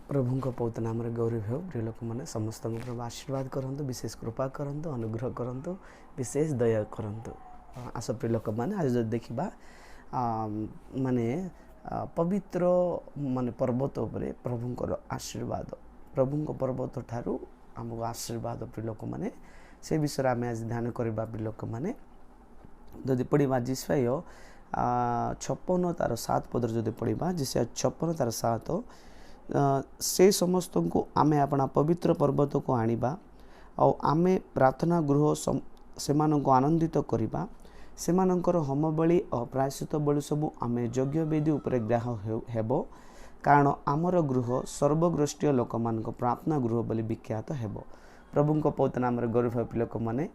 प्रभु पवित्र नाम गौरव हो प्रिय लोक मैंने समस्त प्रभु आशीर्वाद करंतु, विशेष कृपा करंतु, अनुग्रह करंतु, विशेष दया करंतु। आस प्रिय लोक मैंने आज जो देखा माने पवित्र माने पर्वत उपरे प्रभुंकर आशीर्वाद, प्रभु पर्वत ठारू आमको आशीर्वाद प्रिय लोक मैंने से विषय आम आज ध्यान करवा प्रिय लोक मैंने जदि पढ़ा जिसाय 56 तार 7 पदर जदि पढ़ा जिसाय 56 तार 7 से समस्त को आमे अपना पवित्र पर्वत को आनिबा और आमे प्रार्थना गृह से आनंदित करिबा, सेमानंकर होम बलि और प्रायश्चित बलि सबू आमे यज्ञ वेदी उपरे ग्राह हेबो, कारण आमर गृह सर्वग्रस्टीय लोक मान प्रार्थना गृह बोली विख्यात हेबो। प्रभु को पवित्र नाम गौरव प्रियलोक मैंने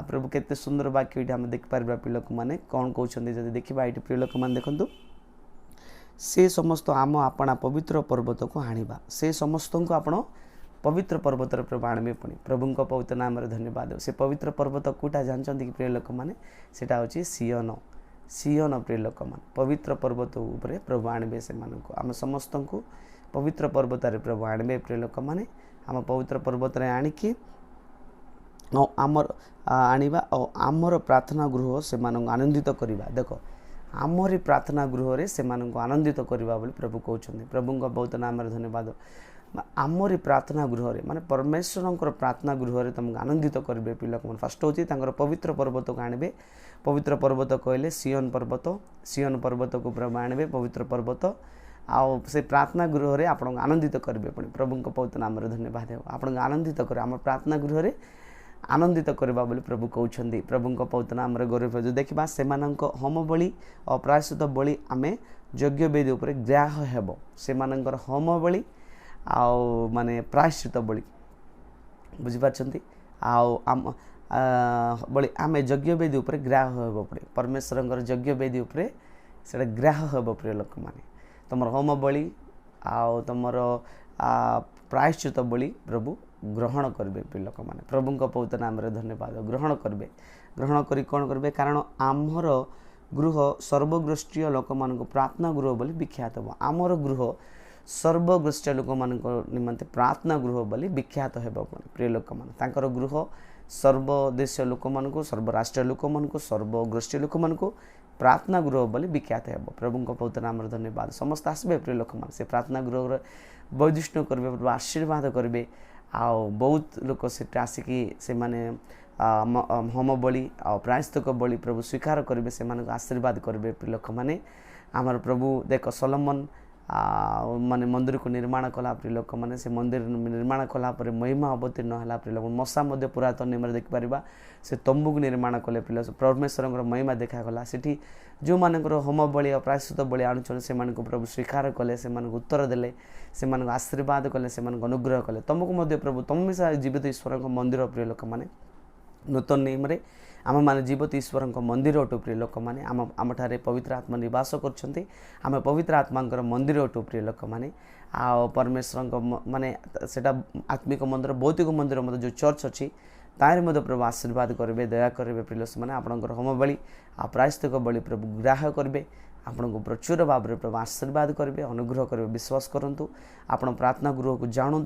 प्रभु केते सुंदर वाक्य ये आम देखिपर प्रियलोक मैंने कौन कहते जब देखा ये प्रियलोक मैंने देखु से समस्त आम अपना पवित्र पर्वत को आनिबा, से समस्त को आपण पवित्र पर्वत प्रभु आणबे पुणी प्रभु को पवित्र नाम धन्यवाद। से पवित्र पर्वत कूटा जानते कि प्रिय लोक मैंने सेटा होची सियन, सियन प्रिय लोक मान पवित्र पर्वत उपरे प्रभु आणबे से मानक आम समस्त को पवित्र पर्वत प्रभु आणबे प्रिय लोक मैंने आम पवित्र पर्वत आणिकी आमर आनिबा और आमर प्रार्थना गृह से आनंदित करवा। देख आमरी प्रार्थना गृह रे से आनंदित करवा बोली प्रभु कहते। प्रभु का बहुत नाम धन्यवाद। आमरी प्रार्थना गृह रे माने परमेश्वर प्रार्थना गृह रे तुमको आनंदित करेंगे पिलक मन फास्ट होची पवित्र पर्वत को आणबे। पवित्र पर्वत कहले सियन पर्वत, सियन पर्वत को प्रभु आणबे पवित्र पर्वत आउ से प्रार्थना गृह रे आपण आनंदित करेंगे पुणी प्रभु का पवित्र नाम धन्यवाद। आपण आनंदित करे आम प्रार्थना गृह रे आनंदित करवा बोली प्रभु कहते। प्रभु को पवित्र नाम गौरव जो देखा से होम बलि और प्रायश्चित बलि आमे यज्ञ वेदी उपरे ग्राह हेबो, से होम बलि आउ माने प्रायश्चित बलि बुझिपारछंती आउ आम बलि आमे यज्ञ वेदी उपरे ग्राह हेबो पड़े परमेश्वर यज्ञ वेदी उपरे सेटा ग्राह हेबो प्रिय लोक माने तुम होम बलि आउ तुम प्रायश्चित बलि प्रभु ग्रहण करेंगे प्रिय लोक मैंने प्रभु को पवित्र नाम धन्यवाद। ग्रहण करेंगे, ग्रहण करी कौन करेंगे कारण आमर गृह सर्वग्रस्टीय लोक मान प्रार्थना गृह बोली विख्यात हो। आमर गृह सर्वग्रस्टीय लोक मान निमंते प्रार्थना गृह बोली विख्यात हो प्रिय लोक मान तांकर गृह सर्वदेशीय लोक मान सर्वराष्ट्रीय लोक मान सर्वग्रस्टीय लोक मान प्रार्थना गृह बोली विख्यात हो। प्रभु को पवित्र नाम धन्यवाद। समस्त आसबे प्रिय लोक मान से प्रार्थना गृह वैदिष्णु करेंगे, आशीर्वाद करेंगे आउ बहुत लोक से आसिकी से माने होम बलि आ प्रायश्चित बलि प्रभु स्वीकार करेंगे, से आशीर्वाद करेंगे प्रिय लोक मैंने आमर प्रभु देख सोलोमन माने मंदिर को निर्माण कला प्रिय लोक मैंने से मंदिर निर्माण कला पर महिमा अवतीर्ण है प्रिय लोक मशा मध्य पुरातन नियम देखिपर से तंबू को निर्माण कले प्रिय परमेश्वर महिमा देखागला से जो मानकर होम बलि और प्रायश्चित बलि आणुन से प्रभु स्वीकार कले, से उत्तर देले, से आशीर्वाद कले, से अनुग्रह कले तुमको प्रभु तुम मिसा जीवित ईश्वर मंदिर प्रिय लोक मैंने नूतन नियम आम मैंने जीवित ईश्वर मंदिर अटू प्रिय लोक मैंने आम ठारे पवित्र आत्मा निवास कर आम पवित्र आत्मा मंदिर अटू प्रिय लोक मैंने आ परमेश्वर माने सेटा आत्मिक मंदिर भौतिक मंदिर मत जो चर्च अच्छी तार मध्य प्रभु आशीर्वाद करेंगे, दया करेंगे प्रिय लोक मैंने आपंकर होम बलि आ प्रायश्चित बलि प्रभु ग्राह करेंगे, आपन को प्रचुर भाव में प्रभु आशीर्वाद करेंगे, अनुग्रह करेंगे। विश्वास करूँ आपण प्रार्थना गृह को जाऊँ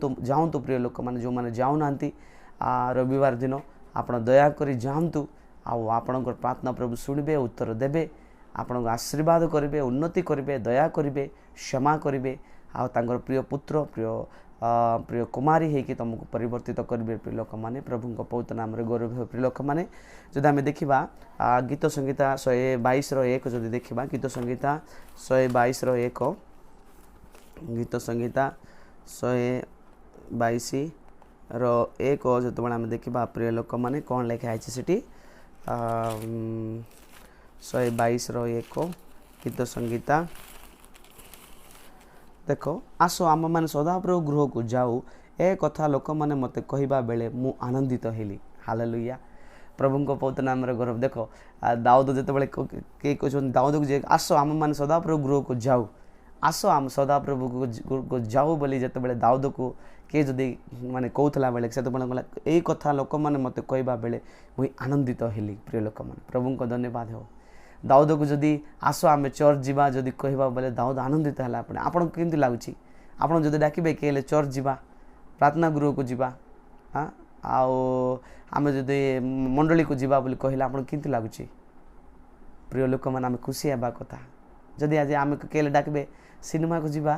प्रिय लोक मैंने जो मैंने जाऊना रविवार दिन आप दया करी जातु आपणकर प्रार्थना प्रभु शुणवे, उत्तर देवे, आपण को आशीर्वाद करेंगे, उन्नति करेंगे, दया करेंगे, क्षमा करेंगे आर प्रिय पुत्र प्रिय कुमारी होकि तुमको परिवर्तित करेंगे प्रिय लोक मैंने प्रभु को पवित्र नाम गौरव प्रिय लोक मैंने जब आम देखा गीत संहिता 122:1 जब देखा गीत संहिता 122:1 गीत संहिता 122:1 जो आम देखा प्रिय लोक मैंने कौन लिखाई से 122:1 गीत संहिता देख आस आम मैंने सदाप्रभु गृह को जाऊ ए कथा लोक मैंने मत कहवा बेले मु आनंदित हेली। हालेलुया प्रभु को पवित्र नाम गौरव। देख दाऊद जिते कई कहते दाऊद को आस आम मैंने सदाप्रभु गृह को जाऊ, आस आम सदाप्रभु को जाऊ बोली जिते दाऊद को किए जदि माने कहला बेले से कहला यही कथा लोक मैंने मत कहवा बेले मुई आनंदित हेली प्रिय लोक मैंने प्रभु को धन्यवाद हो। दाऊद को जदि आस आम चर्च जावा जदि कहवा बेले दाऊद आनंदित है आपन केमती लगुच ଆପଣ ଯଦି ଡାକିବେ କି ହେଲେ ଚର୍ଚ୍ଚ ଯିବା, ପ୍ରାର୍ଥନା ଗୃହକୁ ଯିବା, ଆଉ ଆମେ ଯଦି ମଣ୍ଡଳୀକୁ ଯିବା ବୋଲି କହିଲେ ଆପଣ କେମିତି ଲାଗୁଛି? ପ୍ରିୟ ଲୋକମାନେ, ଆମେ ଖୁସି ହେବା କଥା। ଯଦି ଆଜି ଆମେ କେଲେ ଡାକିବେ ସିନେମାକୁ ଯିବା,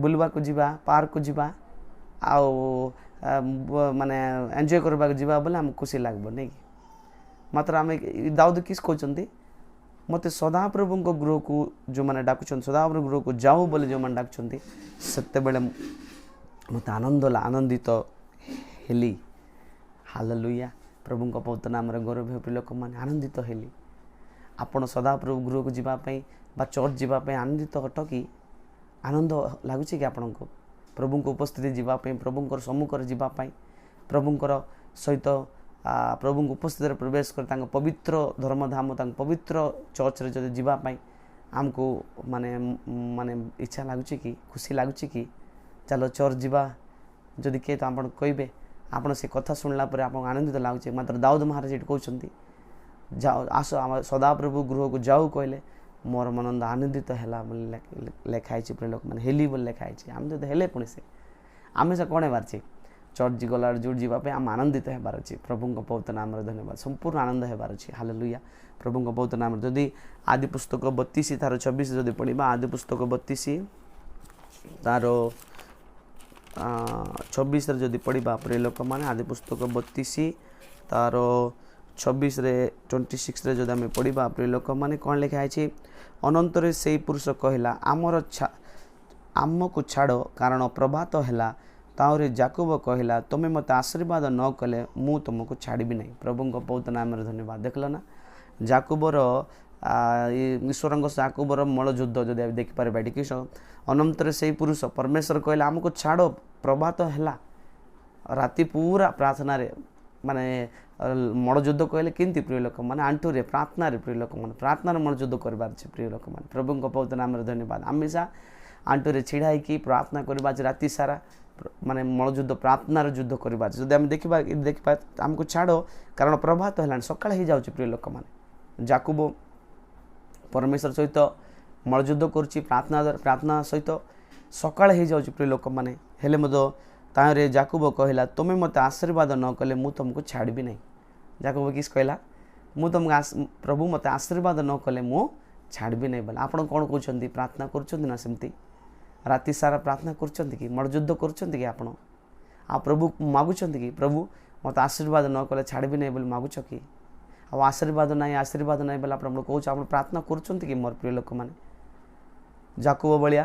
ବୁଲିବାକୁ ଯିବା, ପାର୍କକୁ ଯିବା, ଆଉ ମାନେ ଏନ୍ଜୟ କରିବାକୁ ଯିବା ବୋଲେ ଆମକୁ ଖୁସି ଲାଗିବ ନାଇଁ କି? ମାତ୍ର ଆମେ ଦାଉଦ କିସ୍ କହୁଛନ୍ତି, ମୋତେ ସଦାପ୍ରଭୁଙ୍କ ଗୃହକୁ ଯେଉଁମାନେ ଡାକୁଛନ୍ତି, ସଦାପ୍ରଭୁ ଗୃହକୁ ଯାଉ ବୋଲି ଯେଉଁମାନେ ଡାକୁଛନ୍ତି, ସେତେବେଳେ ମୋତେ ଆନନ୍ଦିତ ହେଲି। ହାଲେଲୁୟା। ପ୍ରଭୁଙ୍କ ପବିତ୍ର ନାମରେ ଗୌରବ ହେଉ। ଲୋକମାନେ ଆନନ୍ଦିତ ହେଲି। ଆପଣ ସଦାପ୍ରଭୁ ଗୃହକୁ ଯିବା ପାଇଁ ବା ଚର୍ଚ୍ଚ ଯିବା ପାଇଁ ଆନନ୍ଦିତ ଅଟ କି? ଆନନ୍ଦ ଲାଗୁଛି କି ଆପଣଙ୍କୁ? ପ୍ରଭୁଙ୍କ ଉପସ୍ଥିତି ଯିବା ପାଇଁ, ପ୍ରଭୁଙ୍କର ସମ୍ମୁଖରେ ଯିବା ପାଇଁ, ପ୍ରଭୁଙ୍କର ସହିତ ପ୍ରଭୁଙ୍କ ଉପସ୍ଥିତିରେ ପ୍ରବେଶ କରି ତାଙ୍କ ପବିତ୍ର ଧର୍ମଧାମ, ତାଙ୍କ ପବିତ୍ର ଚର୍ଚ୍ଚରେ ଯଦି ଯିବା ପାଇଁ ଆମକୁ ମାନେ ଇଚ୍ଛା ଲାଗୁଛି କି? ଖୁସି ଲାଗୁଛି କି? ଚାଲ ଚର୍ଚ୍ଚ ଯିବା। ଯଦି କିଏ ତ ଆପଣ କହିବେ, ଆପଣ ସେ କଥା ଶୁଣିଲା ପରେ ଆପଣଙ୍କୁ ଆନନ୍ଦିତ ଲାଗୁଛି। ମାତ୍ର ଦାଉଦ ମହାରାଜ ଏଠି କହୁଛନ୍ତି, ଯାଅ, ଆସ ଆମ ସଦାପ୍ରଭୁ ଗୃହକୁ ଯାଉ କହିଲେ ମୋର ମନ ଆନନ୍ଦିତ ହେଲା ବୋଲି ଲେଖା ହେଇଛି। ପ୍ରିୟ ଲୋକମାନେ, ହେଲି ବୋଲି ଲେଖା ହେଇଛି। ଆନନ୍ଦିତ ହେଲେ ପୁଣି ଆମେ କ'ଣ ହେବାର ଅଛି? ଚର୍ଚ୍ଚ ଗଲାବେଳେ ଯୋଉଠି ଯିବା ପାଇଁ ଆମେ ଆନନ୍ଦିତ ହେବାର ଅଛି। ପ୍ରଭୁଙ୍କ ପବିତ୍ର ନାମରେ ଧନ୍ୟବାଦ। ସମ୍ପୂର୍ଣ୍ଣ ଆନନ୍ଦ ହେବାର ଅଛି। ହାଲେଲୁୟା। ପ୍ରଭୁଙ୍କ ପବିତ୍ର ନାମରେ ଯଦି ଆଦି ପୁସ୍ତକ 32 ତାର 26 ଯଦି ପଢ଼ିବା, ଆଦି ପୁସ୍ତକ 32 ତାର 26ରେ ଯଦି ପଢ଼ିବା, ପ୍ରିୟ ଲୋକମାନେ, ଆଦି ପୁସ୍ତକ 32 ତାର 26ରେ 26ରେ ଯଦି ଆମେ ପଢ଼ିବା, ପ୍ରିୟ ଲୋକମାନେ, କ'ଣ ଲେଖା ହେଇଛି? ଅନନ୍ତରେ ସେଇ ପୁରୁଷ କହିଲା, ଆମକୁ ଛାଡ଼, କାରଣ ପ୍ରଭାତ ହେଲା। ତାପରେ ଯାକୋବ କହିଲା, ତୁମେ ମୋତେ ଆଶୀର୍ବାଦ ନ କଲେ ମୁଁ ତୁମକୁ ଛାଡ଼ିବି ନାହିଁ। ପ୍ରଭୁଙ୍କ ପବିତ୍ର ନାମରେ ଧନ୍ୟବାଦ। ଦେଖିଲ ନା, ଯାକୋବର ଈଶ୍ୱରଙ୍କ ଯାକୋବର ମଳ ଯୁଦ୍ଧ ଯଦି ଆମେ ଦେଖିପାରିବା ଏଠି, ଅନନ୍ତରେ ସେଇ ପୁରୁଷ ପରମେଶ୍ୱର କହିଲା ଆମକୁ ଛାଡ଼, ପ୍ରଭାତ ହେଲା। ରାତି ପୁରା ପ୍ରାର୍ଥନାରେ, ମାନେ ମଳ ଯୁଦ୍ଧ କହିଲେ କେମିତି ପ୍ରିୟ ଲୋକମାନେ? ଆଣ୍ଠୁରେ ପ୍ରାର୍ଥନାରେ, ପ୍ରିୟ ଲୋକମାନେ, ପ୍ରାର୍ଥନାରେ ମଳ ଯୁଦ୍ଧ କରିବାର ଅଛି। ପ୍ରିୟ ଲୋକମାନେ, ପ୍ରଭୁଙ୍କ ପବିତ୍ର ନାମରେ ଧନ୍ୟବାଦ। ହମେଶା ଆଣ୍ଠୁରେ ଛିଡ଼ା ହେଇକି ପ୍ରାର୍ଥନା କରିବା ଅଛି। ରାତି ସାରା ମାନେ ମଳ ଯୁଦ୍ଧ, ପ୍ରାର୍ଥନାର ଯୁଦ୍ଧ କରିବା ଅଛି। ଯଦି ଆମେ ଦେଖିବା ଆମକୁ ଛାଡ଼, କାରଣ ପ୍ରଭାତ ହେଲାଣି, ସକାଳ ହେଇଯାଉଛି। ପ୍ରିୟ ଲୋକମାନେ, ଯାକୋବ ପରମେଶ୍ୱର ସହିତ ମଳ ଯୁଦ୍ଧ କରୁଛି, ପ୍ରାର୍ଥନା ସହିତ ସକାଳ ହେଇଯାଉଛି। ପ୍ରିୟ ଲୋକମାନେ, ହେଲେ ମଧ୍ୟ ତାହିଁରେ ଯାକୋବ କହିଲା, ତୁମେ ମୋତେ ଆଶୀର୍ବାଦ ନ କଲେ ମୁଁ ତୁମକୁ ଛାଡ଼ିବି ନାହିଁ। ଯାକୋବ କିସ୍ କହିଲା? ପ୍ରଭୁ ମୋତେ ଆଶୀର୍ବାଦ ନ କଲେ ମୁଁ ଛାଡ଼ିବି ନାହିଁ ବୋଲି। ଆପଣ କ'ଣ କହୁଛନ୍ତି? ପ୍ରାର୍ଥନା କରୁଛନ୍ତି ନା ସେମିତି? ରାତି ସାରା ପ୍ରାର୍ଥନା କରୁଛନ୍ତି କି? ମଳ ଯୁଦ୍ଧ କରୁଛନ୍ତି କି ଆପଣ? ଆଉ ପ୍ରଭୁ ମାଗୁଛନ୍ତି କି? ପ୍ରଭୁ ମୋତେ ଆଶୀର୍ବାଦ ନ କଲେ ଛାଡ଼ିବି ନାହିଁ ବୋଲି ମାଗୁଛ କି? ଆଉ ଆଶୀର୍ବାଦ ନାହିଁ ବୋଲି ଆପଣ କହୁଛ। ଆପଣ ପ୍ରାର୍ଥନା କରୁଛନ୍ତି କି ମୋର ପ୍ରିୟ ଲୋକମାନେ? ଯାକୋବ ଭଳିଆ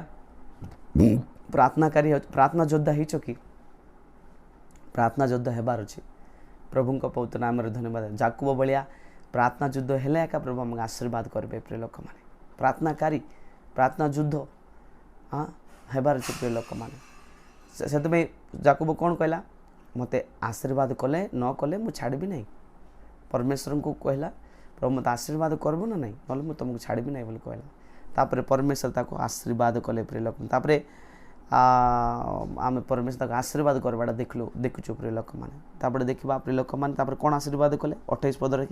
ପ୍ରାର୍ଥନା ଯୋଦ୍ଧା ହେଇଛ କି? ପ୍ରାର୍ଥନା ଯୋଦ୍ଧା ହେବାର ଅଛି। ପ୍ରଭୁଙ୍କ ପବିତ୍ର ନାମରେ ଧନ୍ୟବାଦ। ଯାକୋବ ଭଳିଆ ପ୍ରାର୍ଥନା ଯୁଦ୍ଧ ହେଲେ ଏକା ପ୍ରଭୁ ଆମକୁ ଆଶୀର୍ବାଦ କରିବେ। ପ୍ରିୟ ଲୋକମାନେ, ପ୍ରାର୍ଥନା ଯୁଦ୍ଧ ହେବାର ଅଛି। ପ୍ରିୟ ଲୋକମାନେ, ସେଥିପାଇଁ ଯାକୋବ କ'ଣ କହିଲା? ମୋତେ ଆଶୀର୍ବାଦ ନ କଲେ ମୁଁ ଛାଡ଼ିବି ନାହିଁ। ପରମେଶ୍ୱରଙ୍କୁ କହିଲା, ପ୍ରଭୁ ମୋତେ ଆଶୀର୍ବାଦ କରିବ ନା ନାହିଁ, ନହେଲେ ମୁଁ ତୁମକୁ ଛାଡ଼ିବି ନାହିଁ ବୋଲି କହିଲା। ତାପରେ ପରମେଶ୍ୱର ତାକୁ ଆଶୀର୍ବାଦ କଲେ। ପ୍ରିୟ ଲୋକ, ତାପରେ ଆମେ ପରମେଶ୍ୱର ତାକୁ ଆଶୀର୍ବାଦ କରିବାଟା ଦେଖୁଛୁ ପ୍ରିୟ ଲୋକମାନେ। ତାପରେ ଦେଖିବା ପ୍ରିୟ ଲୋକମାନେ, ତାପରେ କ'ଣ ଆଶୀର୍ବାଦ କଲେ? 28 ପଦରେ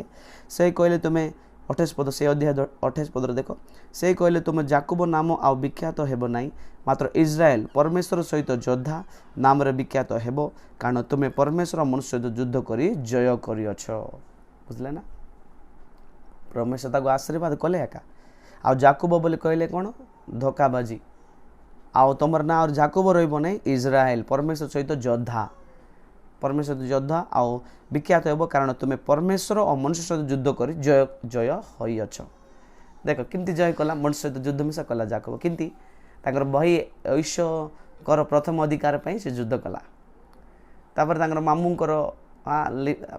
ସେ କହିଲେ ତୁମେ 28 ପଦ, ସେ ଅଧ୍ୟାୟ 28 ପଦରେ ଦେଖ, ସେ କହିଲେ ତୁମେ ଯାକୋବ ନାମ ଆଉ ବିଖ୍ୟାତ ହେବ ନାହିଁ, ମାତ୍ର ଇସ୍ରାଏଲ ପରମେଶ୍ୱର ସହିତ ଯୋଦ୍ଧା ନାମରେ ବିଖ୍ୟାତ ହେବ, କାରଣ ତୁମେ ପରମେଶ୍ୱର ମନୁଷ୍ୟ ସହିତ ଯୁଦ୍ଧ କରି ଜୟ କରିଅଛ। ବୁଝିଲେ ନା? ପରମେଶ୍ୱର ତାକୁ ଆଶୀର୍ବାଦ କଲେ ଏକା। ଆଉ ଯାକୋବ ବୋଲି କହିଲେ କ'ଣ? ଧୋକାବାଜି। ଆଉ ତୁମର ନାଁ ଆଉ ଯାକୋବ ରହିବ ନାହିଁ, ଇସ୍ରାଏଲ ପରମେଶ୍ୱର ସହିତ ଯୋଦ୍ଧା। ପରମେଶ୍ୱର ସହିତ ଯୋଦ୍ଧା ଆଉ ବିଖ୍ୟାତ ହେବ, କାରଣ ତୁମେ ପରମେଶ୍ୱର ଓ ମନୁଷ୍ୟ ସହିତ ଯୁଦ୍ଧ କରି ଜୟ ହୋଇଅଛ। ଦେଖ କେମିତି ଜୟ କଲା? ମନୁଷ୍ୟ ସହିତ ଯୁଦ୍ଧ ମିଶା କଲା ଯାକୋବ। କେମିତି? ତାଙ୍କର ବହି ଐଶ୍ୱଙ୍କର ପ୍ରଥମ ଅଧିକାର ପାଇଁ ସେ ଯୁଦ୍ଧ କଲା। ତାପରେ ତାଙ୍କର ମାମୁଙ୍କର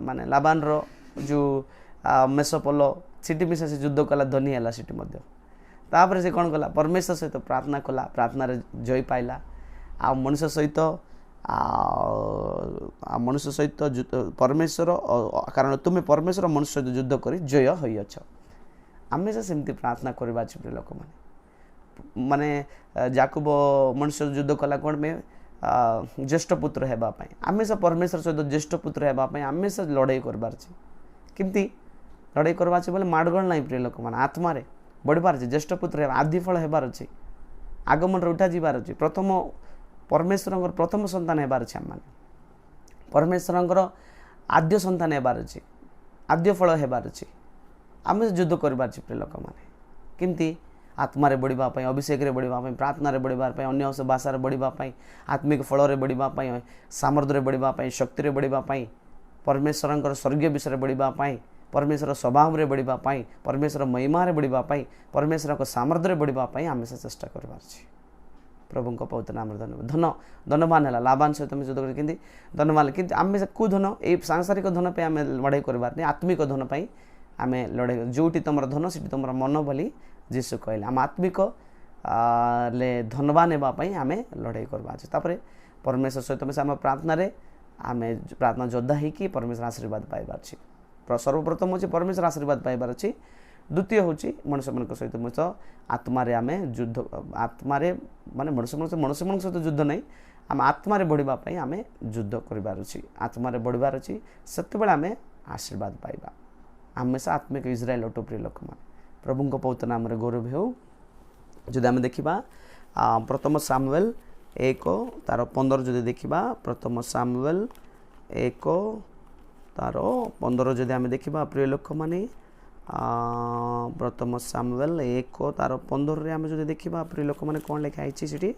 ମାନେ ଲାବାନର ଯେଉଁ ମେଷପଲ, ସେଠି ମିଶା ସେ ଯୁଦ୍ଧ କଲା, ଧନୀ ହେଲା ସେଠି ମଧ୍ୟ। ତାପରେ ସେ କ'ଣ କଲା? ପରମେଶ୍ୱର ସହିତ ପ୍ରାର୍ଥନା କଲା, ପ୍ରାର୍ଥନାରେ ଜୟ ପାଇଲା। ଆଉ ମଣିଷ ସହିତ ପରମେଶ୍ୱର, କାରଣ ତୁମେ ପରମେଶ୍ୱର ମନୁଷ୍ୟ ସହିତ ଯୁଦ୍ଧ କରି ଜୟ ହୋଇଅଛ। ଆମେ ସେମିତି ପ୍ରାର୍ଥନା କରିବା ଅଛି ପ୍ରିୟ ଲୋକମାନେ। ମାନେ ଯାକୋବ ମନୁଷ୍ୟ ଯୁଦ୍ଧ କଲା କ'ଣ ପାଇଁ? ଜ୍ୟେଷ୍ଠ ପୁତ୍ର ହେବା ପାଇଁ। ଆମେ ପରମେଶ୍ୱର ସହିତ ଜ୍ୟେଷ୍ଠ ପୁତ୍ର ହେବା ପାଇଁ ଆମେ ଲଢ଼େଇ କରିବାର ଅଛି। କେମିତି ଲଢ଼େଇ କରିବାର ଅଛି ବୋଲେ ମାଡ଼ଗୋଳ ନାହିଁ ପ୍ରିୟ ଲୋକମାନେ, ଆତ୍ମାରେ ବଢ଼ିବାର ଅଛି, ଜ୍ୟେଷ୍ଠ ପୁତ୍ର ହେବା, ଆଦି ଫଳ ହେବାର ଅଛି, ଆଗମନରେ ଉଠା ଯିବାର ଅଛି, ପ୍ରଥମ परमेश्वर प्रथम संतान हेबार अछि आम परमेश्वर आद्य संतान हेबार अछि आद्य फल हेबार अछि आम युद्ध करबार अछि प्रिय लोक मैंने केमती आत्मारे बढ़ापी अभिषेक बढ़ापी प्रार्थना बढ़ापी अन्य भाषा बढ़ापी आत्मिक फल बढ़ापी सामर्थ्य बढ़ापी शक्ति बढ़ापी परमेश्वर स्वर्गीय विषय बढ़ापी परमेश्वर स्वभाव में बढ़ापी परमेश्वर महिमार बढ़ापी परमेश्वर सामर्थ्य बढ़ापी आम से चेष्टा करबार प्रभु पवित्र नाम धन्यवाद धन धनवान है लाभान सहित युद्ध कर धनवान कि आम कौ धन ये सांसारिक धन पे आम लड़ाई करबार नहीं आत्मिक धन पर आम लड़ाई जो तुम धन से तुम मन बोली जीशु कहले आम आत्मिक धनवान होगापी आम लड़ाई करवा परमेश्वर सहित आम प्रार्थना योद्धा होगी परमेश्वर आशीर्वाद पाइबार सर्वप्रथम हूँ परमेश्वर आशीर्वाद पाइबार अच्छी द्वितीय हूँ मनुष्य मान सहित मनुष्य आत्मारे आम युद्ध आत्मारे माने मनुष्य मान सहित युद्ध नहीं आम आत्मारे बढ़ापी आम युद्ध करार आत्मारे बढ़ार अच्छी से आम आशीर्वाद पाइबा हमेशा आत्मिक इज्राएल अटो प्रिय लोक मैंने प्रभु पवित्र नाम गौरव हो जदि आम देखा प्रथम सामुएल 1 तार 15 जदि देखा प्रथम सामुएल 1 तार 15 जदि आम देखा प्रिय लोक मैंने प्रथम सामुएल 1 तार 15 रे आम जदि देखा प्रिय लोक मैंने कौन लिखाई से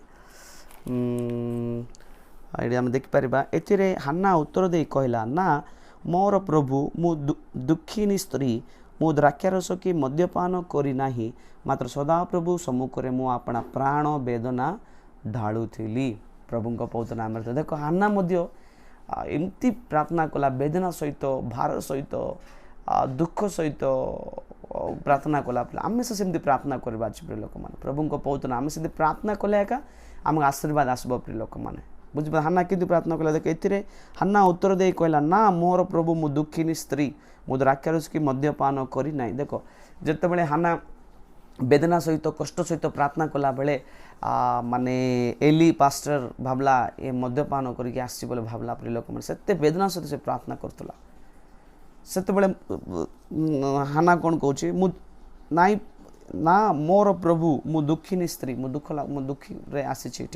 आम देखिपर ए हान्ना उत्तर दे कहला ना मोर प्रभु मु दुखिनी स्त्री मु द्राक्षारस कि मद्यपान करी नाही मात्र सदा प्रभु सम्मुखें मु अपना प्राण वेदना ढालुली प्रभु पवित्र नाम देख हान्ना एमती प्रार्थना कला वेदना सहित भार सहित दुख सहित प्रार्थना कला आम से प्रार्थना करवा प्रिय लोक मैंने प्रभु पवित्र नाम से प्रार्थना कले एका आम आशीर्वाद आसब प्रिय लोक मैंने बुझे हान्ना कि प्रार्थना कला देख ए हान्ना उत्तर दे कहला ना मोर प्रभु मु दुखिनी स्त्री मु द्राक्षारस कि मद्यपान करी ना देख जिते बड़े हान्ना वेदना सहित कष्ट सहित प्रार्थना कला बेले माने एली पास्टर भावला ये मद्यपान करके आसी बोले भावला प्रिय लोक मैंने से वेदना सहित से प्रार्थना करतला सेते बेले हाना कौन कहूँ मु नाई ना मोर प्रभु मु दुखिनी स्त्री मु दुखी रे आसी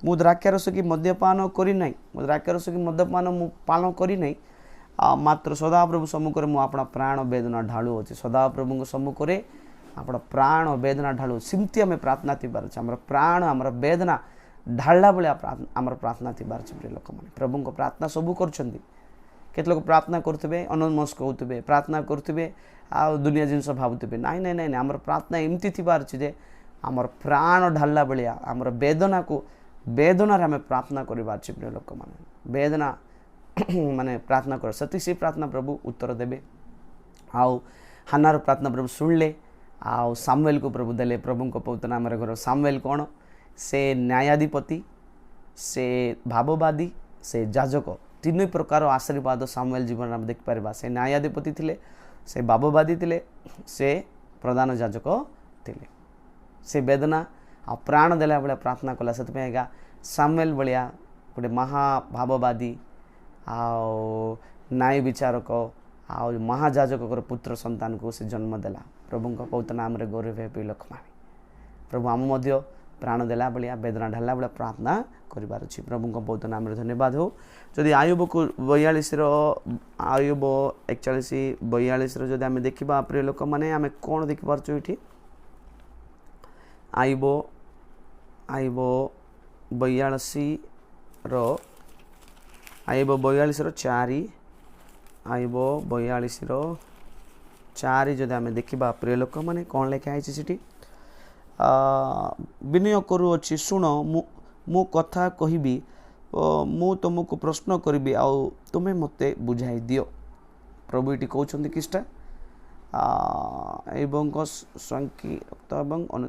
मु द्राक्षारस कि मद्यपान करी ना मु द्राक्षारस कि मद्यपान मु पालन करी ना मात्र सदाप्रभु सम्मुखें मु अपना प्राण वेदना ढालू अच्छे सदाप्रभु सम्मुखें अपना प्राण वेदना ढालू सिमती आम प्रार्थना थी आम प्राण आम वेदना ढाला भाया आम प्रार्थना थी प्रिय लोक मैंने प्रभु को प्रार्थना सबू कर लोग प्रार्थना करुवे अनमस्क होते प्रार्थना करुवे आ दुनिया जिनस भावुवे नाई नाई नाई आम प्रार्थना एमती थी जे आम प्राण ढाला भाया आम वेदना को वेदनार आम प्रार्थना करवा प्रिय लोक मैंने वेदना माने प्रार्थना कर से प्रार्थना प्रभु उत्तर देवे आउ हानार प्रार्थना प्रभु शुणिले आउ सामुएल को प्रभु देले प्रभु को पवित्र नाम घर सामुएल कौन से न्यायाधिपति से भाववादी से जाजक तीन प्रकार आशीर्वाद सामुएल जीवन में देखिपर से न्यायाधिपति थिले से भाववादी थिले से प्रधान जाजक थिले से वेदना आ प्राण देला भाया प्रार्थना कला से सामुएल भाया गोटे महाभाववादी आउ न्याय विचारक आउ महाजाजक पुत्र संतान को से जन्म देला प्रभु पवित्र नाम गौरव प्रिय लोक मैंने प्रभु आम प्राण देला भाया वेदना ढाला भाया प्रार्थना करार अच्छी प्रभु पवित्र नाम धन्यवाद हो जदि आयुब को 42 आयुब 41 42 जदि आम देखा प्रिय लोक मैंने आम कौन देखिपार ये आयुब आयुब 42 आयुब 42 4 आयुब 42 4 जदि आम देखा प्रिय लोक मैंने कौन लिखाई से विनय करुअछि शुण मु कथा कहबी मु तुमको प्रश्न करी आउ तुम्हें मते बुझाई दियो प्रभु ये कहते किसटा एवं संकीर्त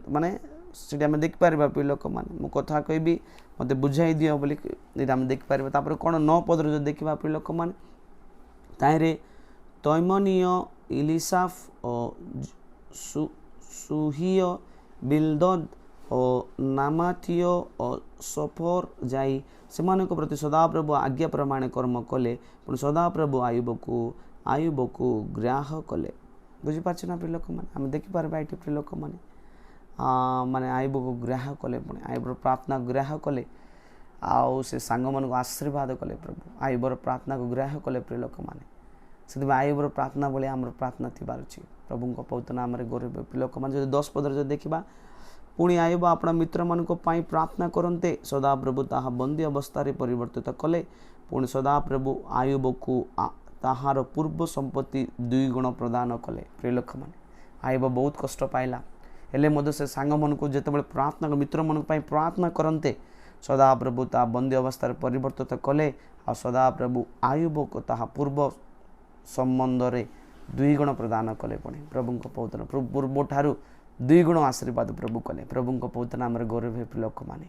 माने से आम देखिपर प्रिय लोक मैंने मु कथा कहबी मते बुझाई दियो बोली आम देखिपर कौन 9 पद जो देखा प्रिय लोक मैंने ताहिरे तैमनीय इलिसाफ और सुहिय बिल्दद और नामाथिय और सफर जाई से प्रति सदाप्रभु आज्ञा प्रमाण कर्म कले पुणी सदाप्रभु आयुब को ग्राह कले बुझीपार ना प्रिय लोक मैंने आम देखिपर ये प्रिय लोक मैंने माने आयुब को ग्राह कले पुणी आयुब प्रार्थना ग्राह कले आउ से सांग मानक आशीर्वाद कले प्रभु आयुबर प्रार्थना को ग्राह्य कले प्रिय लोक मैंने से आयुबर प्रार्थना भाई आम प्रार्थना थी प्रभु पवित्र नाम गौरव प्रिय लोक मैंने 10 पदर जो देखा पुणी आयुब अपना मित्र मान प्रार्थना करते सदा प्रभु ताहा बंदी अवस्था परिवर्तित कले पुणी सदा प्रभु आयुब को ताहार पूर्व संपत्ति 2 गुण प्रदान कले प्रिय लोक मैंने आयुब बहुत कष्ट पाइला हेले से सांग मन को जिते प्रार्थना मित्र मन प्रार्थना करते सदा प्रभु ता बंदी अवस्था परिवर्तित कले आ सदा प्रभु आयुब को ताहा पूर्व संबंध रे 2 गुण प्रदान कले पुणी प्रभु पवित्र पूर्व ठारू 2 गुण आशीर्वाद प्रभु कले प्रभु पवित्र नाम गौरव है प्रिय लोक मैंने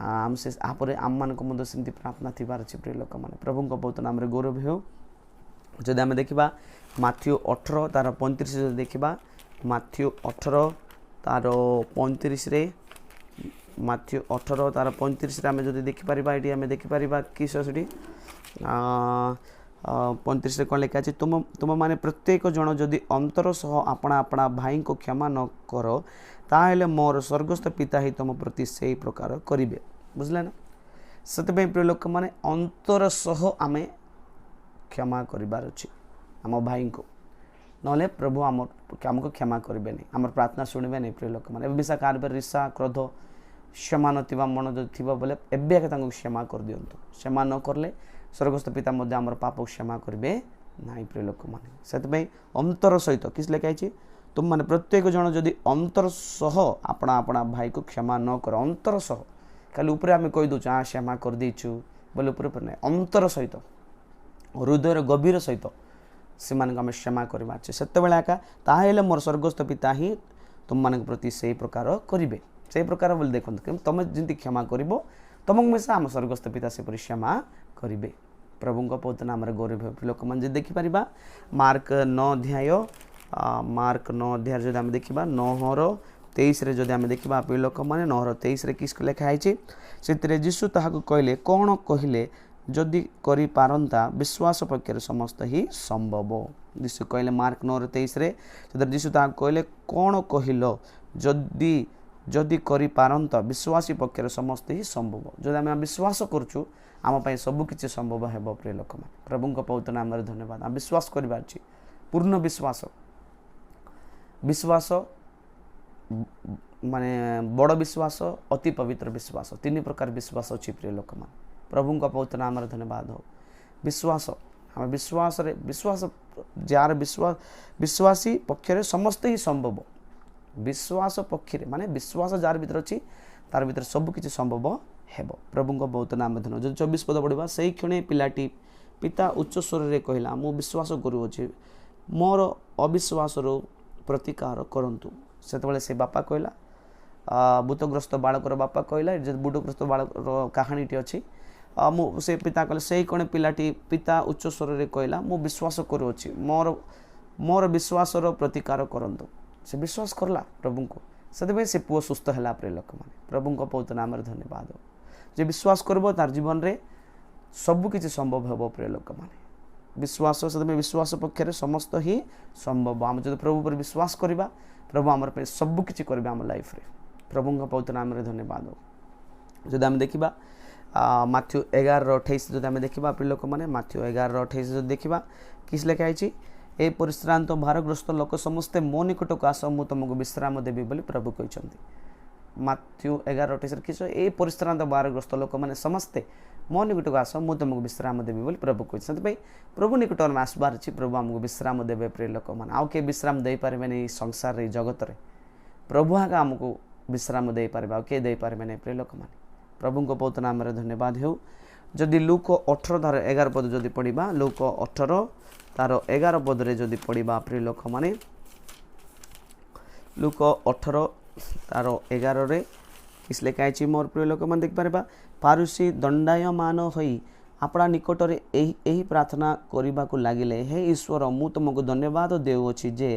आम से आपर आम मान सेमती प्रार्थना थी प्रिय लोक मैंने प्रभु पवित्र नाम गौरव हो जदि आम देखा माथ्यू 18 तार 35 देखा माथ्यू 18 तार 35 रे माथ्यू 18 तार 35 रे आम जो देखिपर ये आम देखिपर कि 35 कौन लिखा है तुम माने प्रत्येक जन जदि अंतर सह अपना अपना भाई को क्षमा न कर ताहले मोर स्वर्गस्थ पिता ही तुम प्रति से प्रकार करेंगे बुझले ना से प्रिय लोक मैंने अंतर सह आम क्षमा करार अच्छे आम भाई को ना प्रभु आमको क्षमा करेंगे नहीं आम प्रार्थना शुणवे नहीं प्रिय लोक मैंने विशा कार ईर्षा क्रोध क्षमा नथिबा मन जो थी बोले एवं क्षमा कर दिंतु क्षमा न करले स्वर्गस्थ पिता आम पाप क्षमा करेंगे ना प्रिय लोक मैंने से अंतर सहित किस लिखाई तुम मैंने प्रत्येक जन जदि अंतर सह अपना अपना भाई को क्षमा न कर अंतर सह खाली ऊपर आम कहीदे क्षमा कर देचु बोले ऊपर ना अंतर सहित हृदय गभीर सहित से आम क्षमा करवा से एका ताहले मोर स्वर्गस्थ पिता ही तुम मान प्रति से प्रकार करेंगे से प्रकार बोले देखो तुम जमी क्षमा कर तुमको मिशा आम स्वर्गस्थ पिता से क्षमा करेंगे प्रभु पवित्र नाम गौरव लोक मैंने देखिपर मार्क 9 अध्याय जो आम देखा 9:23 जो आम देखा प्रिय लोक मैंने 9:23 किस लिखाई से जीशु ताहाको कहले कौन कहले जदि करि पारंता विश्वास पक्षर समस्त ही संभव जीशु कहले मार्क 9:23 जीशु ताहाको कहले कौन कहल जदि जदि करि पारंता विश्वासी पक्षर समस्त ही संभव जदि आम विश्वास करुचु आम सबकि संभव है प्रिय लोक मैंने प्रभु पवित्र नाम धन्यवाद आम विश्वास कर पूर्ण विश्वास विश्वास माने बड़ विश्वास अति पवित्र विश्वास 3 प्रकार विश्वास अच्छी प्रिय लोक मैंने प्रभु पवित्र नाम धन्यवाद हो विश्वास आम विश्वास जार विश्वासी पक्षरे समस्त ही संभव विश्वास पक्षरे माने विश्वास जार भीतर अच्छी तार भीतर सबकि संभव हेब प्रभु पवित्र नाम धन्यवाद जो 24 पद पढ़ा से क्षणे पिलाटी पिता उच्च स्वर रे कहला मु विश्वास करुचे मोर अविश्वास प्रतिकार करंतु से से बापा कहला भूतग्रस्त बालकर बापा कहला भूतग्रस्त बालक कहानीटी अच्छी से पिता कहले से कणे पिलाटी पिता उच्च स्वर रे कहला मु विश्वास करुचे मोर विश्वास प्रतिकार करंतु से विश्वास करला प्रभु को से पुओ सुस्थ है प्रिय लोक मैंने प्रभु पवित्र नाम धन्यवाद जे विश्वास करबो तार जीवन रे सबकि संभव हे प्रिय लोक मैंने विश्वास से विश्वास पक्षर समस्त ही संभव आम जो प्रभु पर विश्वास करवा प्रभु आम सबकि करेंगे आम लाइफ रे प्रभु पवित्र नाम धन्यवाद जो आम देखा माथ्यू 11:28 जो आम देखा प्रिय लोक मैंने माथ्यू 11:28 जो देखा किस लिखाई ए परिश्रांत भारग्रस्त लोक समस्ते मो निकट को आस मु तुमको विश्राम देवी बोली प्रभु कहते माथ्यू 11:28 किस ए परिश्रांत भारग्रस्त लोक मैंने समस्ते मो निकट को आस मु तुमको विश्राम देवी बोली प्रभु कहते प्रभु निकट में आसबार अच्छी प्रभु आमको विश्राम देवे प्रिय लोक मैंने आउ के विश्राम दे पारे नहीं संसार जगत रे प्रभु आगे आमको विश्राम दे पारे आउ के दे पारे नहीं प्रिय लोक मैंने प्रभु पवित्र नाम धन्यवाद हो जदि लूक 18 तार 11 पद जदि पढ़ा लूक 18 तार 11 पदरे जदि पढ़ा प्रिय लोक मैंने लूक 18 तार 11 रे किस लिखाई मोर प्रिय लोक मैंने देखिपर फारुसी दंडायमान होई अपना निकट में यही प्रार्थना करने को लगिले हे ईश्वर मु तुमको धन्यवाद देउछि जे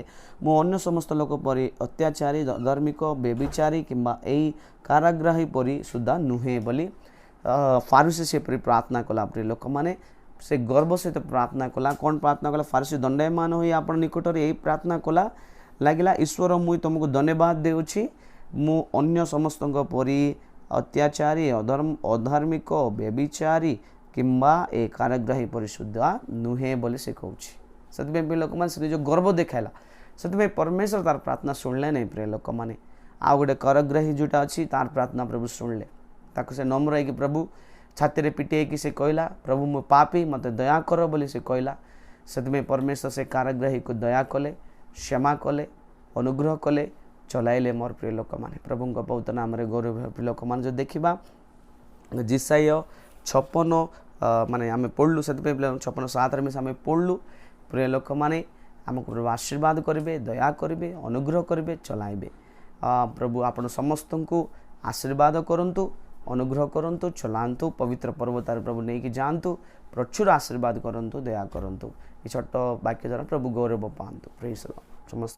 मु अन्य समस्त लोक परि अत्याचारी धार्मिक व्यभिचारी किंबा यही काराग्राही परि सुधा नुहे बोली फारुसी से प्रार्थना कला प्रिय लोक मैंने से गर्व सहित प्रार्थना कला कौन प्रार्थना कला फारुसी दंडायमान होई आपण निकट में यही प्रार्थना कला लगिला ईश्वर मुई तुमको धन्यवाद देउछि मु अन्य समस्त परि ଅତ୍ୟାଚାରୀ ଅଧାର୍ମିକ ବ୍ୟଭିଚାରୀ କିମ୍ବା ଏ କାରାଗ୍ରାହୀ ପରିଶୁଦ୍ଧ ନୁହେଁ ବୋଲି ସେ କହୁଛି। ସେଥିପାଇଁ ପ୍ରିୟ ଲୋକମାନେ ସେ ଯେଉଁ ଗର୍ବ ଦେଖାଇଲା, ସେଥିପାଇଁ ପରମେଶ୍ୱର ତାର ପ୍ରାର୍ଥନା ଶୁଣିଲେ ନାହିଁ। ପ୍ରିୟ ଲୋକମାନେ ଆଉ ଗୋଟେ କାରାଗ୍ରାହୀ ଯେଉଁଟା ଅଛି ତାର ପ୍ରାର୍ଥନା ପ୍ରଭୁ ଶୁଣିଲେ। ତାକୁ ସେ ନମ୍ର ହେଇକି ପ୍ରଭୁ ଛାତିରେ ପିଟେଇକି ସେ କହିଲା, ପ୍ରଭୁ ମୁଁ ପାପୀ, ମୋତେ ଦୟା କର ବୋଲି ସେ କହିଲା। ସେଥିପାଇଁ ପରମେଶ୍ୱର ସେ କାରାଗ୍ରାହୀକୁ ଦୟା କଲେ, କ୍ଷମା କଲେ, ଅନୁଗ୍ରହ କଲେ, ଚଲାଇଲେ। ମୋର ପ୍ରିୟ ଲୋକମାନେ ପ୍ରଭୁଙ୍କ ପବିତ୍ର ନାମରେ ଗୌରବ। ପ୍ରିୟ ଲୋକମାନେ ଯଦି ଦେଖିବା ଜିସାୟ 56 ମାନେ ଆମେ ପଢ଼ିଲୁ, ସେଥିପାଇଁ 56:7 ମିଶା ଆମେ ପଢ଼ିଲୁ। ପ୍ରିୟ ଲୋକମାନେ ଆମକୁ ପ୍ରଭୁ ଆଶୀର୍ବାଦ କରିବେ, ଦୟା କରିବେ, ଅନୁଗ୍ରହ କରିବେ, ଚଲାଇବେ। ପ୍ରଭୁ ଆପଣ ସମସ୍ତଙ୍କୁ ଆଶୀର୍ବାଦ କରନ୍ତୁ, ଅନୁଗ୍ରହ କରନ୍ତୁ, ଚଲାନ୍ତୁ। ପବିତ୍ର ପର୍ବତରେ ପ୍ରଭୁ ନେଇକି ଯାଆନ୍ତୁ, ପ୍ରଚୁର ଆଶୀର୍ବାଦ କରନ୍ତୁ, ଦୟା କରନ୍ତୁ। ଏ ଛୋଟ ବାକ୍ୟ ଦ୍ୱାରା ପ୍ରଭୁ ଗୌରବ ପାଆନ୍ତୁ। ପ୍ରେଜ୍ ଦ ଲର୍ଡ। ସମସ୍ତ